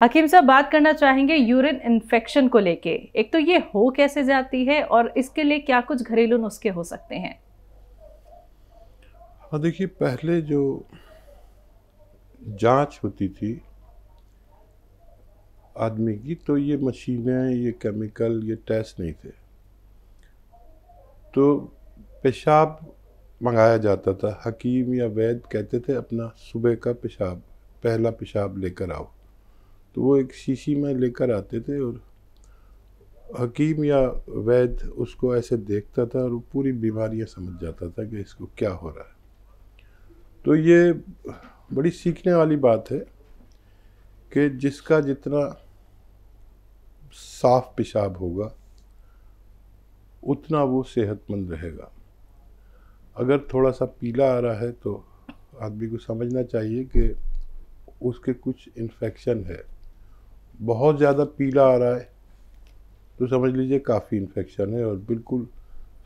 हकीम साहब, बात करना चाहेंगे यूरिन इन्फेक्शन को लेके। एक तो ये हो कैसे जाती है और इसके लिए क्या कुछ घरेलू नुस्खे हो सकते हैं? हाँ, देखिए, पहले जो जांच होती थी आदमी की, तो ये मशीनें, ये केमिकल, ये टेस्ट नहीं थे। तो पेशाब मंगाया जाता था। हकीम या वैद्य कहते थे अपना सुबह का पेशाब, पहला पेशाब लेकर आओ। तो वो एक शीशी में लेकर आते थे और हकीम या वैद्य उसको ऐसे देखता था और वो पूरी बीमारियां समझ जाता था कि इसको क्या हो रहा है। तो ये बड़ी सीखने वाली बात है कि जिसका जितना साफ पेशाब होगा उतना वो सेहतमंद रहेगा। अगर थोड़ा सा पीला आ रहा है तो आदमी को समझना चाहिए कि उसके कुछ इन्फेक्शन है। बहुत ज़्यादा पीला आ रहा है तो समझ लीजिए काफ़ी इन्फेक्शन है, और बिल्कुल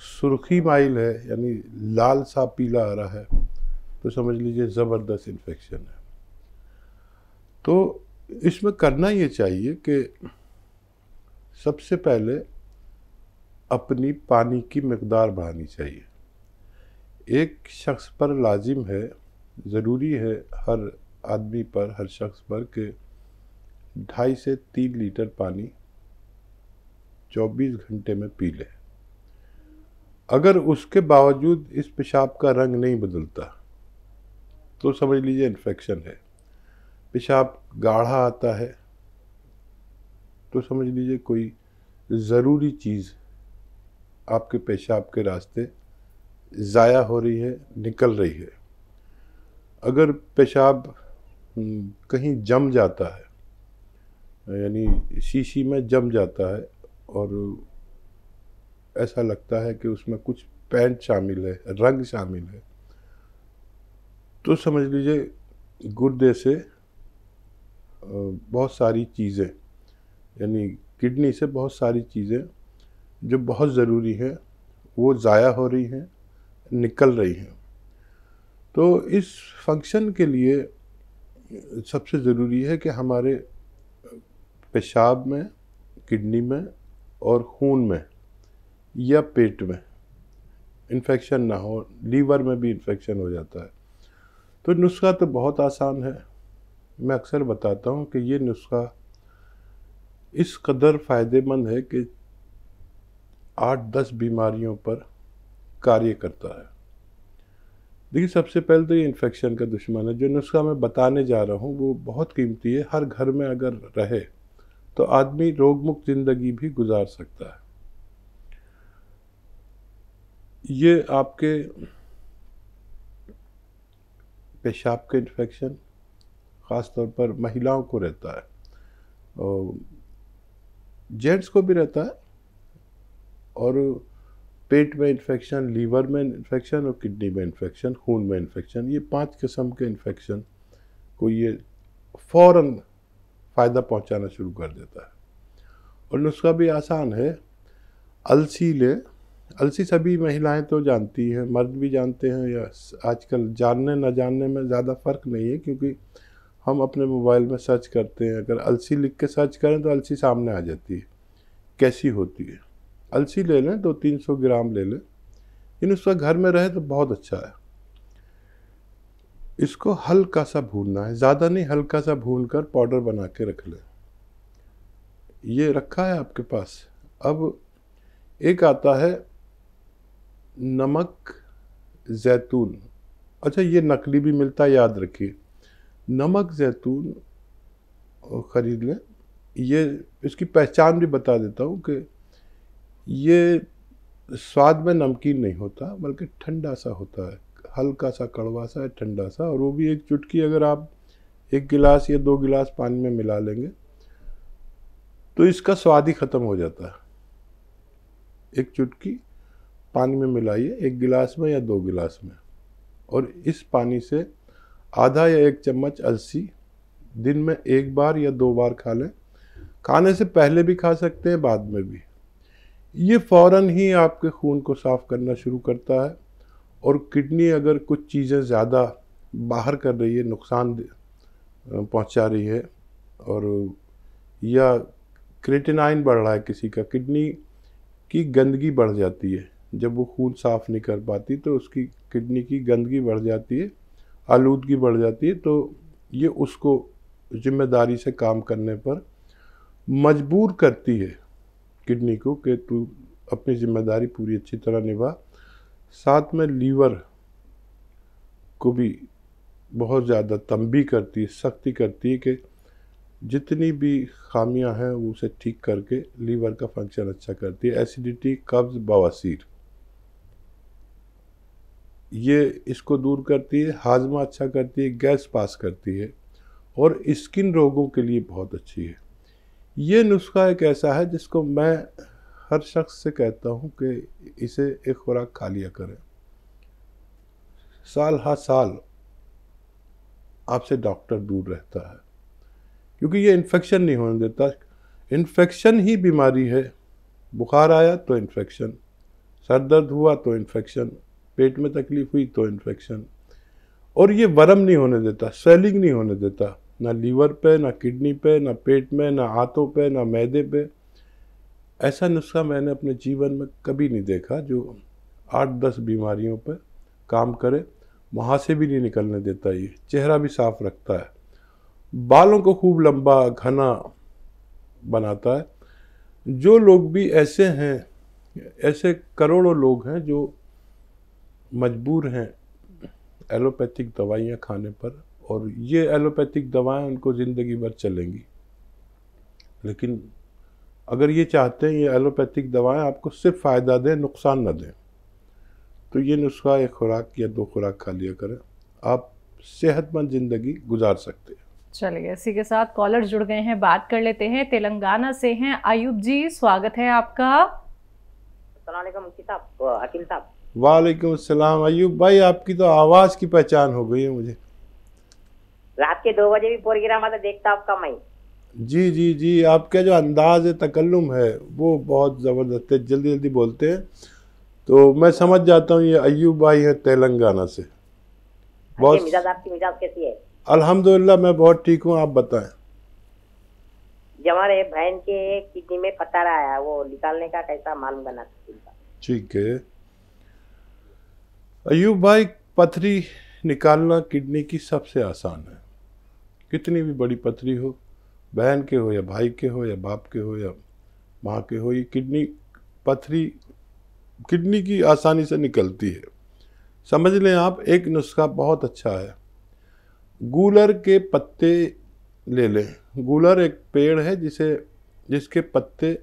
सुर्खी माइल है यानी लाल सा पीला आ रहा है तो समझ लीजिए ज़बरदस्त इन्फेक्शन है। तो इसमें करना ये चाहिए कि सबसे पहले अपनी पानी की मकदार बढ़ानी चाहिए। एक शख्स पर लाजिम है, ज़रूरी है हर आदमी पर, हर शख्स पर कि 2.5 से 3 लीटर पानी 24 घंटे में पी ले। अगर उसके बावजूद इस पेशाब का रंग नहीं बदलता तो समझ लीजिए इन्फेक्शन है। पेशाब गाढ़ा आता है तो समझ लीजिए कोई ज़रूरी चीज़ आपके पेशाब के रास्ते ज़ाया हो रही है, निकल रही है। अगर पेशाब कहीं जम जाता है, यानी शीशी में जम जाता है और ऐसा लगता है कि उसमें कुछ पेंट शामिल है, रंग शामिल है, तो समझ लीजिए गुर्दे से बहुत सारी चीज़ें, यानी किडनी से बहुत सारी चीज़ें जो बहुत ज़रूरी हैं वो ज़ाया हो रही हैं, निकल रही हैं। तो इस फंक्शन के लिए सबसे ज़रूरी है कि हमारे पेशाब में, किडनी में और खून में या पेट में इन्फेक्शन ना हो। लीवर में भी इन्फेक्शन हो जाता है। तो नुस्खा तो बहुत आसान है। मैं अक्सर बताता हूँ कि ये नुस्खा इस कदर फ़ायदेमंद है कि 8-10 बीमारियों पर कार्य करता है। देखिए, सबसे पहले तो ये इन्फेक्शन का दुश्मन है। जो नुस्खा मैं बताने जा रहा हूँ वो बहुत कीमती है। हर घर में अगर रहे तो आदमी रोग मुक्त ज़िंदगी भी गुजार सकता है। ये आपके पेशाब के इन्फेक्शन ख़ास तौर पर महिलाओं को रहता है, और जेंट्स को भी रहता है, और पेट में इन्फेक्शन, लीवर में इन्फेक्शन और किडनी में इन्फेक्शन, खून में इन्फेक्शन, ये 5 किस्म के इन्फेक्शन को ये फ़ौरन फ़ायदा पहुंचाना शुरू कर देता है। और नुस्खा भी आसान है। अलसी ले। अलसी सभी महिलाएं तो जानती हैं, मर्द भी जानते हैं, या आजकल जानने न जानने में ज़्यादा फ़र्क नहीं है, क्योंकि हम अपने मोबाइल में सर्च करते हैं। अगर अलसी लिख के सर्च करें तो अलसी सामने आ जाती है कैसी होती है। अलसी ले लें, 200-300 ग्राम ले लें। इन उसका घर में रहे तो बहुत अच्छा है। इसको हल्का सा भूनना है, ज़्यादा नहीं, हल्का सा भून कर पाउडर बना के रख लें। ये रखा है आपके पास। अब एक आता है नमक जैतून। अच्छा, ये नकली भी मिलता है, याद रखिए। नमक जैतून ख़रीद लें। ये इसकी पहचान भी बता देता हूँ कि ये स्वाद में नमकीन नहीं होता, बल्कि ठंडा सा होता है, हल्का सा कड़वा सा है, ठंडा सा। और वो भी एक चुटकी अगर आप 1 गिलास या 2 गिलास पानी में मिला लेंगे तो इसका स्वाद ही ख़त्म हो जाता है। एक चुटकी पानी में मिलाइए, 1 गिलास में या 2 गिलास में, और इस पानी से आधा या 1 चम्मच अलसी दिन में 1 बार या 2 बार खा लें। खाने से पहले भी खा सकते हैं, बाद में भी। ये फ़ौरन ही आपके खून को साफ़ करना शुरू करता है। और किडनी अगर कुछ चीज़ें ज़्यादा बाहर कर रही है, नुकसान पहुंचा रही है, और या क्रिएटिनाइन बढ़ रहा है किसी का, किडनी की गंदगी बढ़ जाती है, जब वो खून साफ नहीं कर पाती तो उसकी किडनी की गंदगी बढ़ जाती है, आलूदगी बढ़ जाती है, तो ये उसको जिम्मेदारी से काम करने पर मजबूर करती है किडनी को कि तू अपनी जिम्मेदारी पूरी अच्छी तरह निभा। साथ में लीवर को भी बहुत ज़्यादा तंबी करती है, सख्ती करती है कि जितनी भी खामियां हैं वो उसे ठीक करके लीवर का फंक्शन अच्छा करती है। एसिडिटी, कब्ज़, बवासीर, ये इसको दूर करती है, हाजमा अच्छा करती है, गैस पास करती है और स्किन रोगों के लिए बहुत अच्छी है। ये नुस्खा एक ऐसा है जिसको मैं हर शख्स से कहता हूँ कि इसे एक खुराक खा लिया करें। साल हर साल आपसे डॉक्टर दूर रहता है, क्योंकि ये इन्फेक्शन नहीं होने देता। इन्फेक्शन ही बीमारी है। बुखार आया तो इन्फेक्शन, सर दर्द हुआ तो इन्फेक्शन, पेट में तकलीफ हुई तो इन्फेक्शन, और ये वर्म नहीं होने देता, स्वेलिंग नहीं होने देता, ना लीवर पे, ना किडनी पे, ना पेट में, ना हाथों पे, ना मैदे पे। ऐसा नुस्खा मैंने अपने जीवन में कभी नहीं देखा जो 8-10 बीमारियों पे काम करे। वहाँ से भी नहीं निकलने देता, ये चेहरा भी साफ रखता है, बालों को खूब लंबा घना बनाता है। जो लोग भी ऐसे हैं, ऐसे करोड़ों लोग हैं जो मजबूर हैं एलोपैथिक दवाइयाँ खाने पर, और ये एलोपैथिक दवाएं उनको ज़िंदगी भर चलेंगी। लेकिन अगर ये चाहते हैं ये एलोपैथिक दवाएं आपको सिर्फ फ़ायदा दें, नुकसान न दें, तो ये नुस्खा एक खुराक या 2 खुराक खा लिया करें, आप सेहतमंद ज़िंदगी गुजार सकते हैं। चलिए, इसी के साथ कॉलर जुड़ गए हैं, बात कर लेते हैं। तेलंगाना से हैं अयूब जी, स्वागत है आपका। अस्सलाम वालेकुम हकीम साहब। वालेकुम अस्सलाम। अयूब भाई, आपकी तो आवाज़ की पहचान हो गई है मुझे। रात के 2 बजे भी प्रोग्राम आता देखता आपका मैं। जी जी जी, आपका जो अंदाज है, तकल्लुम है, वो बहुत ज़बरदस्त है, जल्दी जल्दी बोलते हैं, तो मैं समझ जाता हूँ ये अयूब भाई है तेलंगाना से। बहुत मिजाज, आपकी मिजाज कैसी है? अल्हम्दुलिल्लाह मैं बहुत ठीक हूँ, आप बताएं। जब हमारे बहन के किडनी में पत्थर आया, वो निकालने का कैसा मालूम करना था? ठीक है अयूब भाई, पथरी निकालना किडनी की सबसे आसान है। कितनी भी बड़ी पथरी हो, बहन के हो या भाई के हो या बाप के हो या माँ के हो, ये किडनी पथरी किडनी की आसानी से निकलती है। समझ लें आप, एक नुस्खा बहुत अच्छा है। गूलर के पत्ते ले लें। गूलर एक पेड़ है जिसके पत्ते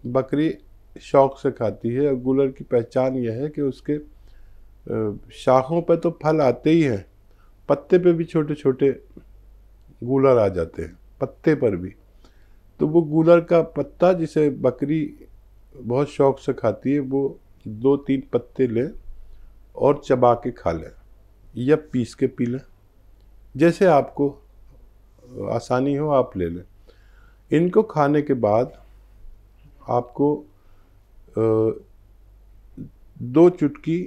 बकरी शौक से खाती है, और गूलर की पहचान यह है कि उसके शाखों पर तो फल आते ही हैं, पत्ते पे भी छोटे छोटे गूलर आ जाते हैं, पत्ते पर भी। तो वो गूलर का पत्ता जिसे बकरी बहुत शौक से खाती है, वो 2-3 पत्ते लें और चबा के खा लें या पीस के पी लें, जैसे आपको आसानी हो आप ले लें। इनको खाने के बाद आपको 2 चुटकी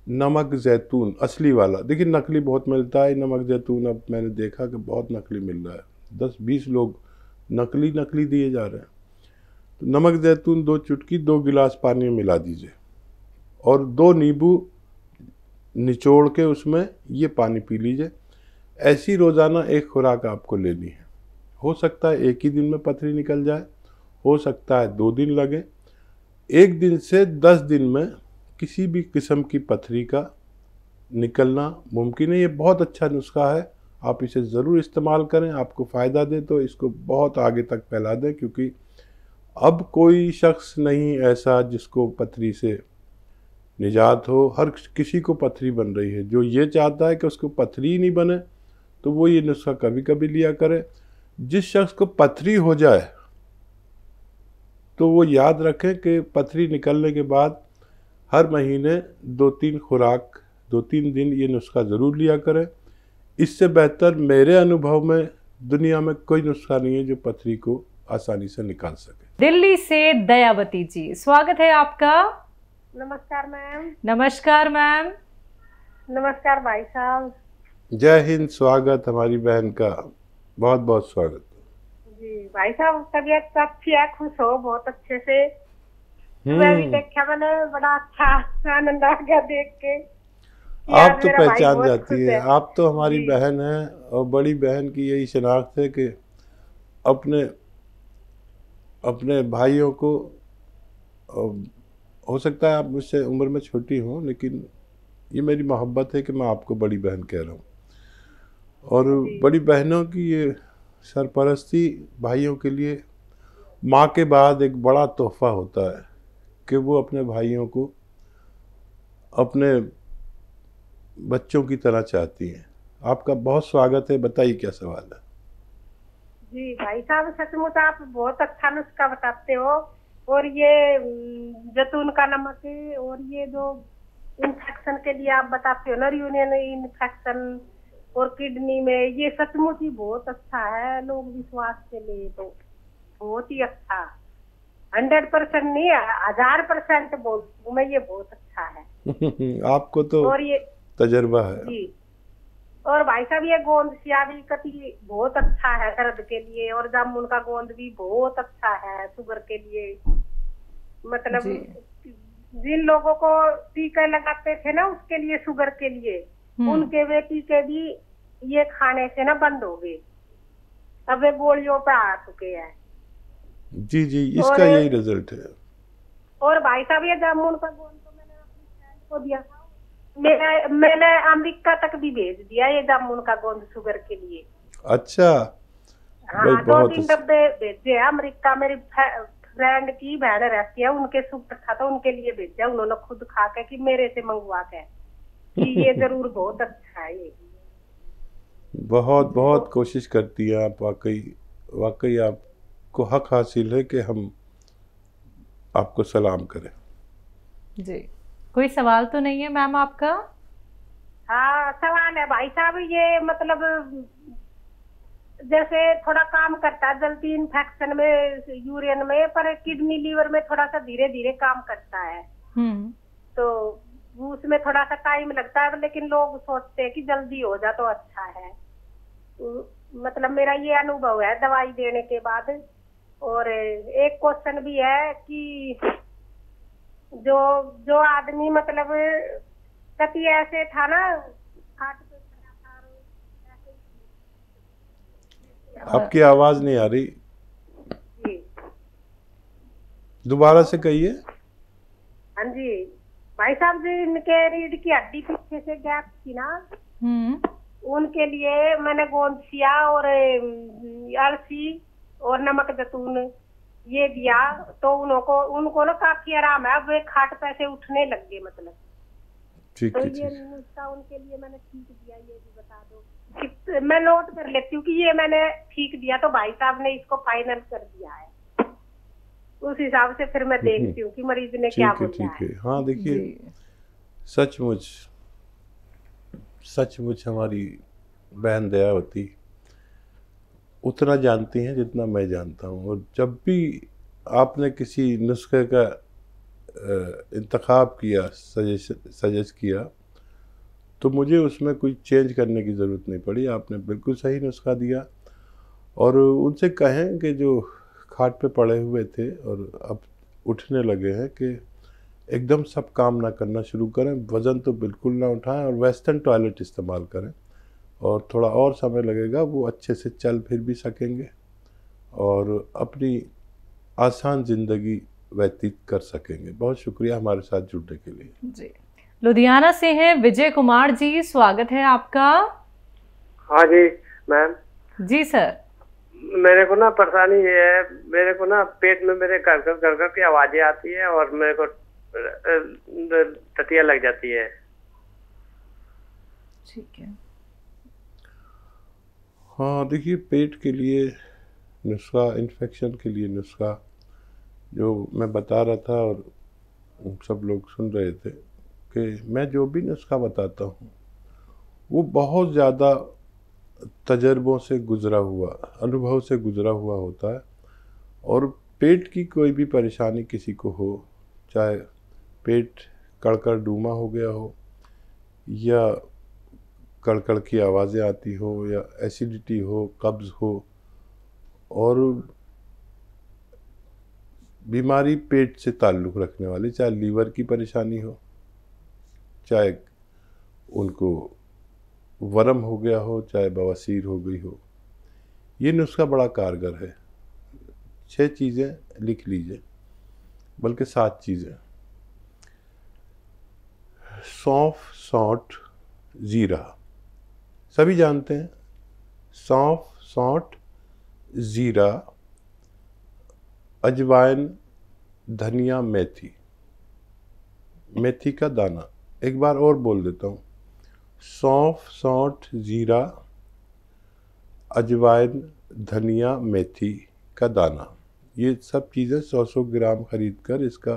नमक जैतून असली वाला, देखिए नकली बहुत मिलता है नमक जैतून, अब मैंने देखा कि बहुत नकली मिल रहा है, 10-20 लोग नकली दिए जा रहे हैं। तो नमक जैतून 2 चुटकी 2 गिलास पानी में मिला दीजिए, और 2 नींबू निचोड़ के उसमें ये पानी पी लीजिए। ऐसी रोज़ाना एक खुराक आपको लेनी है। हो सकता है एक ही दिन में पथरी निकल जाए, हो सकता है 2 दिन लगे, 1 दिन से 10 दिन में किसी भी किस्म की पथरी का निकलना मुमकिन है। ये बहुत अच्छा नुस्खा है, आप इसे ज़रूर इस्तेमाल करें। आपको फ़ायदा दे तो इसको बहुत आगे तक फैला दें, क्योंकि अब कोई शख्स नहीं ऐसा जिसको पथरी से निजात हो। हर किसी को पथरी बन रही है। जो ये चाहता है कि उसको पथरी नहीं बने, तो वो ये नुस्खा कभी कभी लिया करे। जिस शख्स को पथरी हो जाए तो वो याद रखें कि पथरी निकलने के बाद हर महीने 2-3 खुराक 2-3 दिन ये नुस्खा ज़रूर लिया करें। इससे बेहतर मेरे अनुभव में दुनिया में कोई नुस्खा नहीं है जो पथरी को आसानी से निकाल सके। दिल्ली से दयावती जी, स्वागत है आपका। नमस्कार मैम। नमस्कार मैम। नमस्कार भाई साहब। जय हिंद। स्वागत हमारी बहन का, बहुत बहुत स्वागत। भाई साहब तबीयत तो अच्छी है, खुश हो बहुत अच्छे से। मैं भी देखा, मैंने बड़ा अच्छा आनंद आ गया देख के कि आप यार तो मेरा भाई पहचान बहुत जाती खुश है, है। आप तो हमारी जी बहन हैं, और बड़ी बहन की यही शनाख्त है कि अपने अपने भाइयों को, हो सकता है आप मुझसे उम्र में छोटी हों, लेकिन ये मेरी मोहब्बत है कि मैं आपको बड़ी बहन कह रहा हूँ। और जी बड़ी बहनों की ये सरपरस्ती भाइयों के लिए माँ के बाद एक बड़ा तोहफा होता है कि वो अपने भाइयों को अपने बच्चों की तरह चाहती हैं। आपका बहुत स्वागत है, बताइए क्या सवाल है। जी भाई साहब, सचमुच आप बहुत अच्छा नुस्खा बताते हो। और ये जैतून का नमक है, और ये जो इन्फेक्शन के लिए आप बताते हो ना, यूरिन इन्फेक्शन और किडनी में, ये सचमुच ही बहुत अच्छा है। लोग विश्वास से ले तो बहुत ही अच्छा, 100% नहीं, 1000% बोलती हूँ मैं, ये बहुत अच्छा है। आपको तो और ये तजर्बा है। जी, और भाई साहब ये गोंद सियावी कती बहुत अच्छा है दर्द के लिए, और जामुन का गोंद भी बहुत अच्छा है शुगर के लिए। मतलब जी। जिन लोगों को टीके लगाते थे ना उसके लिए, शुगर के लिए, उनके वे टीके भी ये खाने से ना बंद हो गए। अब वे गोलियों पे आ चुके हैं। जी जी, और इसका यही रिजल्ट है। और भाई साहब ये जामुन का गोंद तो मैंने अपनी फ्रेंड को दिया था, मैंने अमेरिका तक भी भेज दिया ये जामुन का गोंद शुगर के लिए। अच्छा भाई, हाँ, बहुत 2-3 अच्छा। डब्बे भेजे हैं अमेरिका। मेरी फ्रेंड की बहन रहती है, उनके शुगर था तो उनके लिए भेजा उन्होंने, खुद खा के कि मेरे से मंगवा के कि ये जरूर बहुत अच्छा है ये। बहुत बहुत कोशिश करती है आप, वाकई वाकई आपको हक हासिल है कि हम आपको सलाम करें। जी, कोई सवाल तो नहीं है मैम आपका? हाँ सवाल है भाई साहब, ये मतलब जैसे थोड़ा काम करता है जल्दी इन्फेक्शन में, यूरिन में, पर किडनी लीवर में थोड़ा सा धीरे धीरे काम करता है। तो उसमें थोड़ा सा टाइम लगता है, लेकिन लोग सोचते हैं कि जल्दी हो जा तो अच्छा है। मतलब मेरा ये अनुभव है दवाई देने के बाद। और एक क्वेश्चन भी है कि जो जो आदमी मतलब कभी ऐसे था ना, खाट पे खड़ा था और ऐसे आपकी आवाज नहीं आ रही, जी दोबारा से कहिए। हाँ जी भाई साहब जी, इनके रीढ़ की हड्डी पीछे से गैप थी ना, उनके लिए मैंने गोंदसिया और अलसी और नमक जैतून ये दिया, तो उनको ना काफी आराम है। अब वे खाट पे से उठने लग गए मतलब। ठीक तो है, ये ठीक। नुस्खा उनके लिए मैंने ठीक दिया, ये भी बता दो। मैं नोट कर लेती हूँ कि ये मैंने ठीक दिया, तो भाई साहब ने इसको फाइनल कर दिया है। उस हिसाब से फिर मैं देखती हूँ कि मरीज ने क्या ठीक है, बोला ठीक है। हाँ देखिए, जी। सचमुच सचमुच हमारी बहन दयावती उतना जानती हैं जितना मैं जानता हूँ। और जब भी आपने किसी नुस्खे का इंतखाब किया, सजेस्ट किया, तो मुझे उसमें कोई चेंज करने की ज़रूरत नहीं पड़ी। आपने बिल्कुल सही नुस्खा दिया। और उनसे कहें कि जो खाट पे पड़े हुए थे और अब उठने लगे हैं, कि एकदम सब काम ना करना शुरू करें, वज़न तो बिल्कुल ना उठाएं, और वेस्टर्न टॉयलेट इस्तेमाल करें। और थोड़ा और समय लगेगा, वो अच्छे से चल फिर भी सकेंगे और अपनी आसान ज़िंदगी व्यतीत कर सकेंगे। बहुत शुक्रिया हमारे साथ जुड़ने के लिए। जी, लुधियाना से हैं विजय कुमार जी, स्वागत है आपका। हाँ जी मैम। जी सर। मेरे को ना परेशानी ये है, मेरे को ना पेट में मेरे गड़गड़ की आवाजें आती है और मेरे को टटिया लग जाती है। ठीक है। हाँ देखिए, पेट के लिए नुस्खा, इन्फेक्शन के लिए नुस्खा जो मैं बता रहा था और सब लोग सुन रहे थे, कि मैं जो भी नुस्खा बताता हूँ वो बहुत ज़्यादा तजर्बों से गुज़रा हुआ, अनुभव से गुज़रा हुआ होता है। और पेट की कोई भी परेशानी किसी को हो, चाहे पेट कड़कड़ डूमा हो गया हो, या कड़कड़ की आवाज़ें आती हो, या एसिडिटी हो, कब्ज़ हो, और बीमारी पेट से ताल्लुक़ रखने वाली, चाहे लीवर की परेशानी हो, चाहे उनको वर्म हो गया हो, चाहे बवासीर हो गई हो, ये नुस्खा बड़ा कारगर है। 6 चीज़ें लिख लीजिए, बल्कि 7 चीज़ें। सौंफ, सौंठ, ज़ीरा, सभी जानते हैं। सौंफ, सौंठ, ज़ीरा, अजवाइन, धनिया, मेथी, मेथी का दाना। एक बार और बोल देता हूँ, सौंफ, सौंठ, ज़ीरा, अजवाइन, धनिया, मेथी का दाना, ये सब चीज़ें 100-100 ग्राम खरीद कर इसका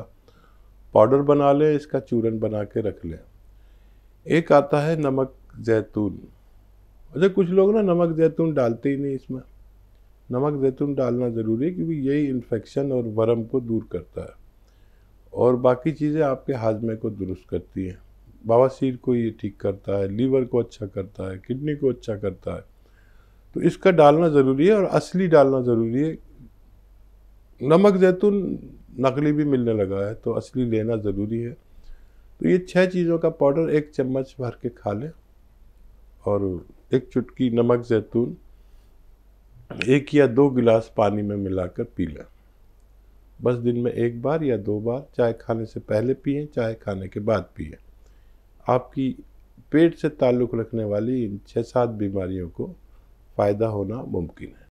पाउडर बना लें, इसका चूरन बना के रख लें। एक आता है नमक जैतून। अच्छा, कुछ लोग ना नमक जैतून डालते ही नहीं इसमें। नमक जैतून डालना ज़रूरी है, क्योंकि यही इन्फेक्शन और वर्म को दूर करता है और बाकी चीज़ें आपके हाजमे को दुरुस्त करती हैं। बवासीर को ये ठीक करता है, लीवर को अच्छा करता है, किडनी को अच्छा करता है। तो इसका डालना ज़रूरी है और असली डालना ज़रूरी है। नमक जैतून नकली भी मिलने लगा है, तो असली लेना ज़रूरी है। तो ये 6 चीज़ों का पाउडर 1 चम्मच भर के खा लें और 1 चुटकी नमक जैतून 1 या 2 गिलास पानी में मिलाकर पी लें। बस दिन में 1 बार या 2 बार, चाहे खाने से पहले पिएं, चाहे खाने के बाद पिएं। आपकी पेट से ताल्लुक़ रखने वाली इन 6-7 बीमारियों को फ़ायदा होना मुमकिन है।